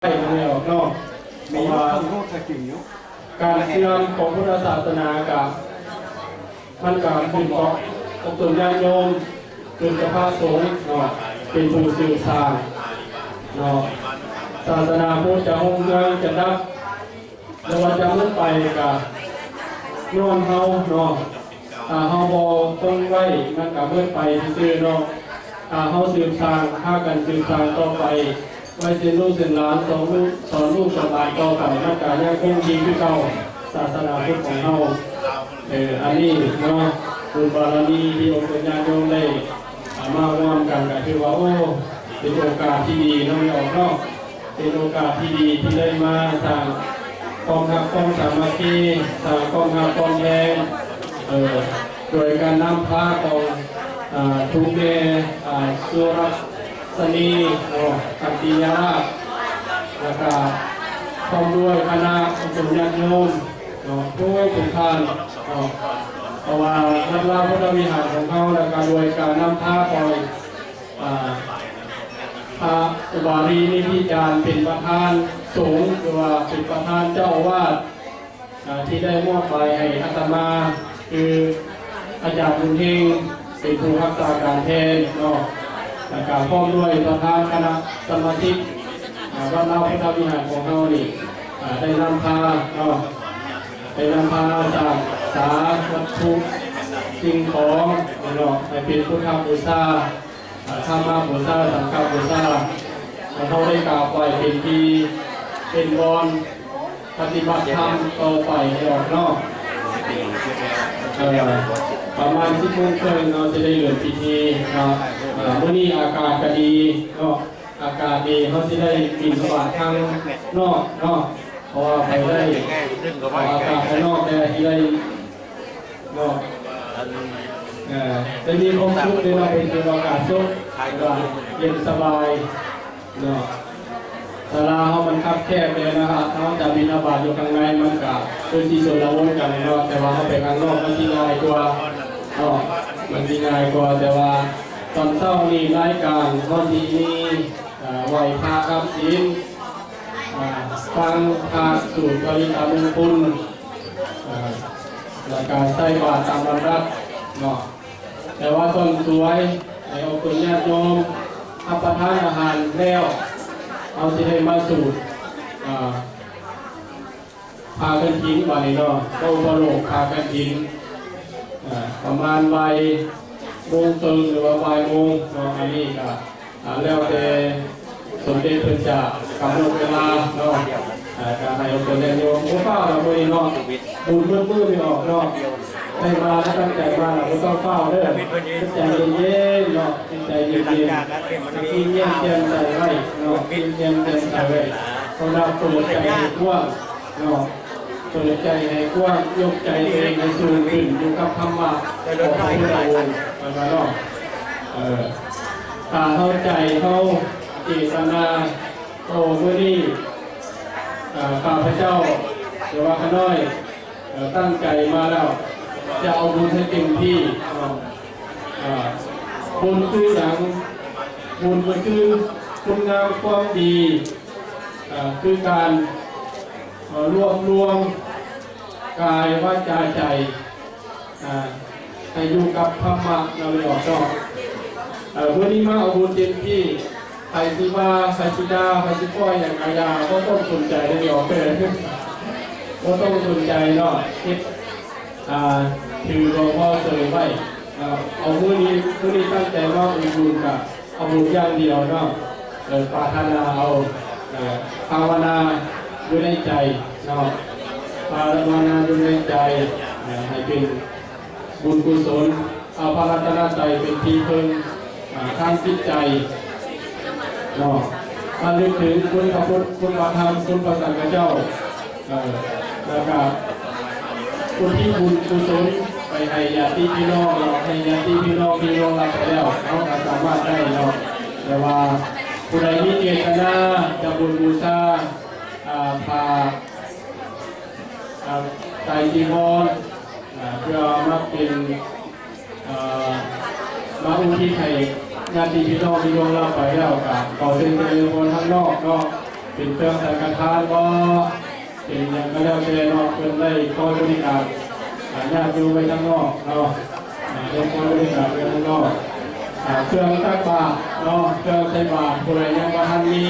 ไม่ออกนอกเพราะว่าการเชื่อมของพุทธศาสนากับมันกับเป็นเกาะองค์ตุนญาโยมเป็นสภาสงฆ์เนาะเป็นผู้สื่อสารเนาะศาสนาพุทธจะองค์เมืองจะนับแล้วว่าจะมุ่งไปกับนอนเฮาเนาะเฮาบอต้องไว้มันกับเมื่อไปซื่อเนาะเฮาสืบสานฆ่ากันสืบสานต่อไปไว้เส้นลูกเส้นหลานสอนลูกสอนหลานต่อไปนักการยังคงดีที่เก่าศาสนาพุทธของเฮาอันนี้เนาะบุญบารมีที่องค์ญาโยมได้มาร่วมกันก็คือว่าโอ้เป็นโอกาสที่ดีน้องออกเนาะเป็นโอกาสที่ดีที่ได้มาสร้างกองทัพกองสามัคคีสร้างกองทัพกองแรงโดยการนำพาของทุกเมสุรัสนีกัมปิยาแล้วก็พร้อมด้วยคณะองค์ญาโยมผู้ทุกท่านเพราะว่านักล่าพระวิหารของเขาและการโดยการนำพาคอยพระอุบาลีนิธิจารย์เป็นประธานสงฆ์หรือว่าเป็นประธานเจ้าอาวาสที่ได้มอบไปให้อาตมาคืออาจารย์บุญเฮงเป็นผู้รักษาการแทนและการพร้อมด้วยประธานคณะสมาชิกวัดเราพระวิหารของเขานี่ได้นำพาจากสาวัตถุสิ่งของให้เป็นพุทธบูชาธรรมบูชาสังฆบูชาเขาได้กล่าวไว้เป็นที่เป็นบอนปฏิบัติธรรมต่อไปออกนอกประมาณ10 โมงครึ่งเราจะได้เริ่มพิธีเมื่อนี้อากาศก็ดีอากาศดีเขาจะได้บินสบายทางนอกเพราะว่าไปได้อากาศภายนอกได้ที่ได้จะมีความสุขในเราเป็นอากาศสุขเย็นสบายศาลาเขามันคับแคบเลยนะครับเขาจะมีอาบาตอยู่ข้างในมันกับพื้นที่ส่วนละวนกันเนาะแต่ว่าเขาไปข้างนอกมันที่ง่ายกว่ามันที่ง่ายกว่าแต่ว่าตอนเช้านี่รายการตอนที่นี่ไหวพาครับศีลฟังพาสูตรปริตามงคลและการใส่บาตรตามลำดับแต่ว่าต้นสวยในองค์ญาติโยมรับประทานอาหารแล้วเอาสิให้มาสูตรพากันทิ้งไปก็อุปโลกพากันทิ้งประมาณบ่ายโมงครึ่งหรือว่าบ่ายโมงอันนี้ก็แล้วแต่สมเด็จพระเจ้ากำหนดเวลาการให้องค์ญาติโยมผู้เฝ้าเราไม่บุญเมื่อไม่ออกได้มาแล้วตั้งใจมาเราก็ต้องเฝ้าด้วยใจเย็นใจเย็นกินเย็นเย็นใจไว้กินเย็นเย็นใจไว้คนเราเปิดใจให้กว้างเปิดใจให้กว้างยกใจเองให้สูงขึ้นอยู่กับธรรมะของพระพุทธองค์มาตาเข้าใจเขาเจตนาโอ้เมื่อนี้ข้าพเจ้าหรือว่าข้าน้อยตั้งใจมาแล้วจะเอาบุญให้เต็มที่บุญคืออย่างบุญก็คือคุณงามความดีคือการรวมกายวาจาใจให้อยู่กับธรรมะเราหยอกจ้องวันนี้มาเอาบุญเต็มที่ใครที่มาใครที่ด่าใครที่ป้อยอย่างไรก็ต้องสนใจได้หยอกไปเลยก็ต้องสนใจคิดถือหลวงพ่อเสยไว้เอามื้อนี้ตั้งใจว่าอุบุญกับเอาบุญอย่างเดียวปรารถนาเอาภาวนาอยู่ในใจภาวนาอยู่ในใจให้เป็นบุญกุศลเอาพระรัตนตรัยเป็นที่พึ่งทางจิตใจมาลึกถึงคุณพระพุทธคุณพระธรรมคุณพระสังฆเจ้าแล้วก็คุณที่บุญกุศลไปให้ญาติพี่น้องให้ญาติพี่น้องรับไปแล้วเขาสามารถได้แต่ว่าผู้ใดมีเจตนาจะบุญบูชาพาไตรจีวรเพื่อมาเป็นมาอุทิศให้ญาติพี่น้องรับไปแล้วก็ขอเชิญเจริญพรข้างนอก เป็นเครื่องสังฆทานก็เป็นอย่างก็แล้วแต่เนาะเพิ่นได้คอยบริการญาติอยู่ไว้ข้างนอกเนาะได้คอยบริการไว้ข้างนอกเครื่องตักบาตรเนาะเครื่องใส่บาตรผู้ใดยังบ่ทันมี